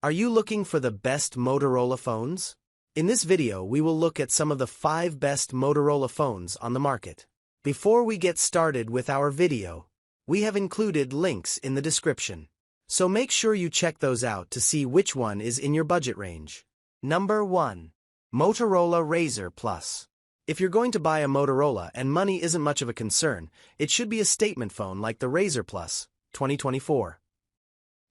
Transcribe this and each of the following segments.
Are you looking for the best Motorola phones? In this video, we will look at some of the 5 best Motorola phones on the market. Before we get started with our video, we have included links in the description. So make sure you check those out to see which one is in your budget range. Number 1. Motorola Razr Plus. If you're going to buy a Motorola and money isn't much of a concern, it should be a statement phone like the Razr Plus, 2024.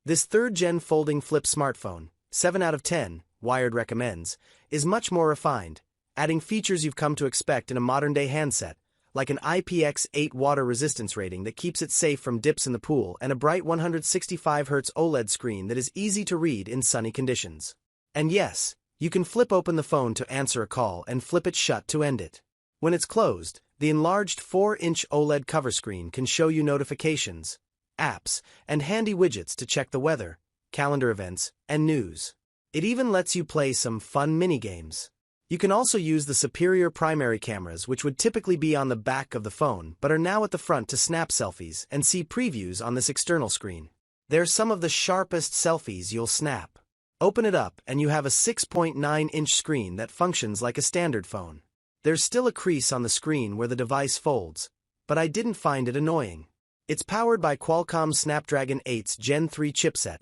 This 3rd-gen folding flip smartphone, 7 out of 10, Wired recommends, is much more refined, adding features you've come to expect in a modern-day handset, like an IPX8 water resistance rating that keeps it safe from dips in the pool and a bright 165Hz OLED screen that is easy to read in sunny conditions. And yes, you can flip open the phone to answer a call and flip it shut to end it. When it's closed, the enlarged 4-inch OLED cover screen can show you notifications, apps, and handy widgets to check the weather, calendar events, and news. It even lets you play some fun mini-games. You can also use the superior primary cameras, which would typically be on the back of the phone but are now at the front to snap selfies and see previews on this external screen. They're some of the sharpest selfies you'll snap. Open it up and you have a 6.9-inch screen that functions like a standard phone. There's still a crease on the screen where the device folds, but I didn't find it annoying. It's powered by Qualcomm's Snapdragon 8's Gen 3 chipset,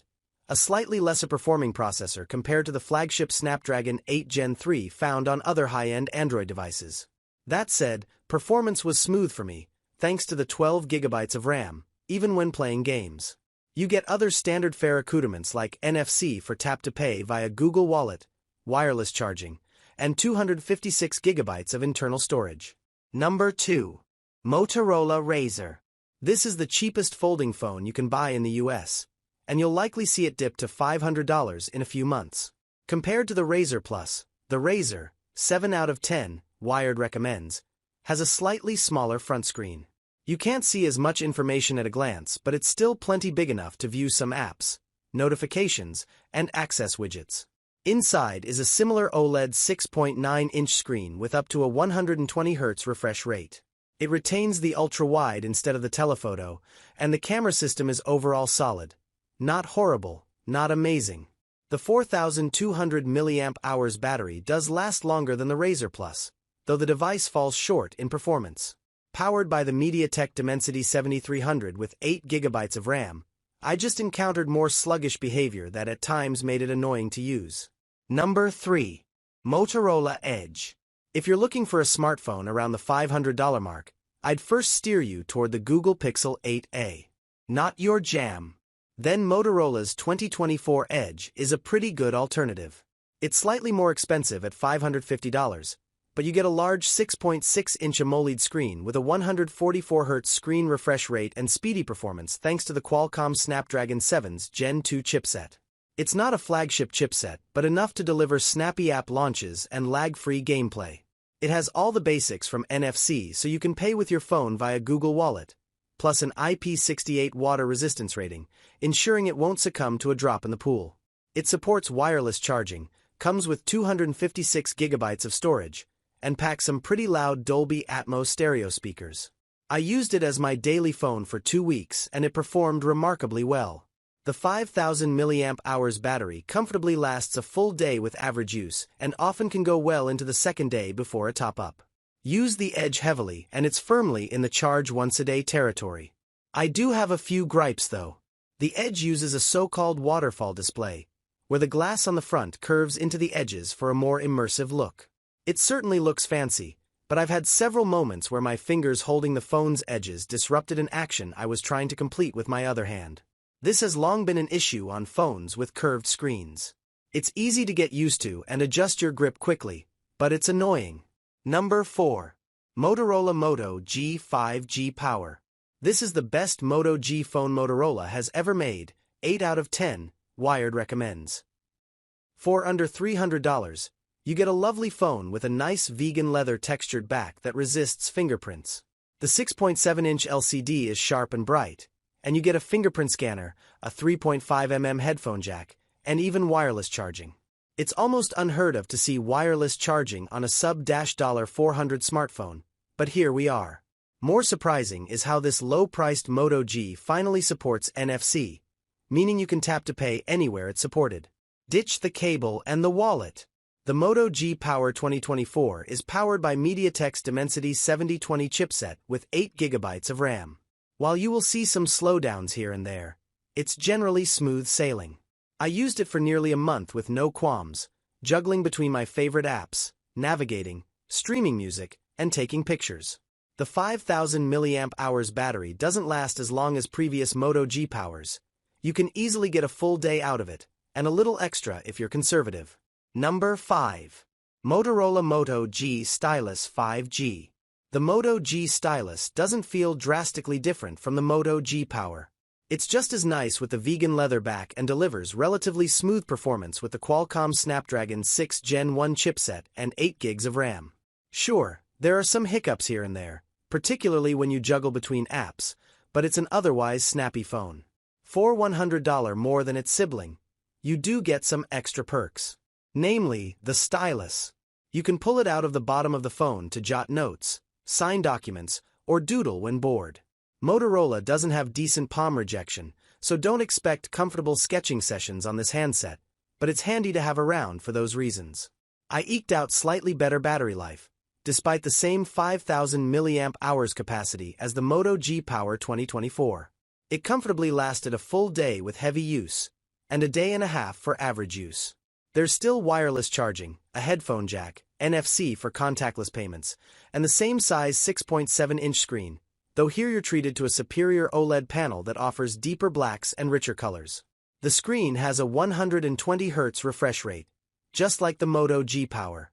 a slightly lesser performing processor compared to the flagship Snapdragon 8 Gen 3 found on other high-end Android devices. That said, performance was smooth for me, thanks to the 12 GB of RAM, even when playing games. You get other standard fare accoutrements like NFC for tap-to-pay via Google Wallet, wireless charging, and 256 GB of internal storage. Number 2. Motorola Razr. This is the cheapest folding phone you can buy in the US, and you'll likely see it dip to $500 in a few months. Compared to the Razr Plus, the Razr, 7 out of 10, Wired recommends, has a slightly smaller front screen. You can't see as much information at a glance, but it's still plenty big enough to view some apps, notifications, and access widgets. Inside is a similar OLED 6.9-inch screen with up to a 120Hz refresh rate. It retains the ultra-wide instead of the telephoto, and the camera system is overall solid. Not horrible, not amazing. The 4,200 mAh battery does last longer than the Razr Plus, though the device falls short in performance. Powered by the MediaTek Dimensity 7300 with 8 GB of RAM, I just encountered more sluggish behavior that at times made it annoying to use. Number 3. Motorola Edge. If you're looking for a smartphone around the $500 mark, I'd first steer you toward the Google Pixel 8a. Not your jam? Then Motorola's 2024 Edge is a pretty good alternative. It's slightly more expensive at $550, but you get a large 6.6-inch AMOLED screen with a 144Hz screen refresh rate and speedy performance thanks to the Qualcomm Snapdragon 7's Gen 2 chipset. It's not a flagship chipset, but enough to deliver snappy app launches and lag-free gameplay. It has all the basics from NFC, so you can pay with your phone via Google Wallet, plus an IP68 water resistance rating, ensuring it won't succumb to a drop in the pool. It supports wireless charging, comes with 256 GB of storage, and packs some pretty loud Dolby Atmos stereo speakers. I used it as my daily phone for 2 weeks and it performed remarkably well. The 5,000 mAh battery comfortably lasts a full day with average use and often can go well into the second day before a top-up. Use the Edge heavily and it's firmly in the charge once-a-day territory. I do have a few gripes though. The Edge uses a so-called waterfall display, where the glass on the front curves into the edges for a more immersive look. It certainly looks fancy, but I've had several moments where my fingers holding the phone's edges disrupted an action I was trying to complete with my other hand. This has long been an issue on phones with curved screens. It's easy to get used to and adjust your grip quickly, but it's annoying. Number 4. Motorola Moto G 5G Power. This is the best Moto G phone Motorola has ever made, 8 out of 10, Wired recommends. For under $300, you get a lovely phone with a nice vegan leather textured back that resists fingerprints. The 6.7-inch LCD is sharp and bright, and you get a fingerprint scanner, a 3.5mm headphone jack, and even wireless charging. It's almost unheard of to see wireless charging on a sub-$400 smartphone, but here we are. More surprising is how this low-priced Moto G finally supports NFC, meaning you can tap to pay anywhere it's supported. Ditch the cable and the wallet. The Moto G Power 2024 is powered by MediaTek's Dimensity 7020 chipset with 8 GB of RAM. While you will see some slowdowns here and there, it's generally smooth sailing. I used it for nearly a month with no qualms, juggling between my favorite apps, navigating, streaming music, and taking pictures. The 5000 mAh battery doesn't last as long as previous Moto G Powers. You can easily get a full day out of it, and a little extra if you're conservative. Number 5. Motorola Moto G Stylus 5G. The Moto G Stylus doesn't feel drastically different from the Moto G Power. It's just as nice with the vegan leather back and delivers relatively smooth performance with the Qualcomm Snapdragon 6 Gen 1 chipset and 8 GB of RAM. Sure, there are some hiccups here and there, particularly when you juggle between apps, but it's an otherwise snappy phone. For $100 more than its sibling, you do get some extra perks. Namely, the stylus. You can pull it out of the bottom of the phone to jot notes, sign documents, or doodle when bored. Motorola doesn't have decent palm rejection, so don't expect comfortable sketching sessions on this handset, but it's handy to have around for those reasons. I eked out slightly better battery life, despite the same 5000 mAh capacity as the Moto G Power 2024. It comfortably lasted a full day with heavy use, and a day and a half for average use. There's still wireless charging, a headphone jack, NFC for contactless payments, and the same size 6.7-inch screen, though here you're treated to a superior OLED panel that offers deeper blacks and richer colors. The screen has a 120 Hz refresh rate, just like the Moto G Power.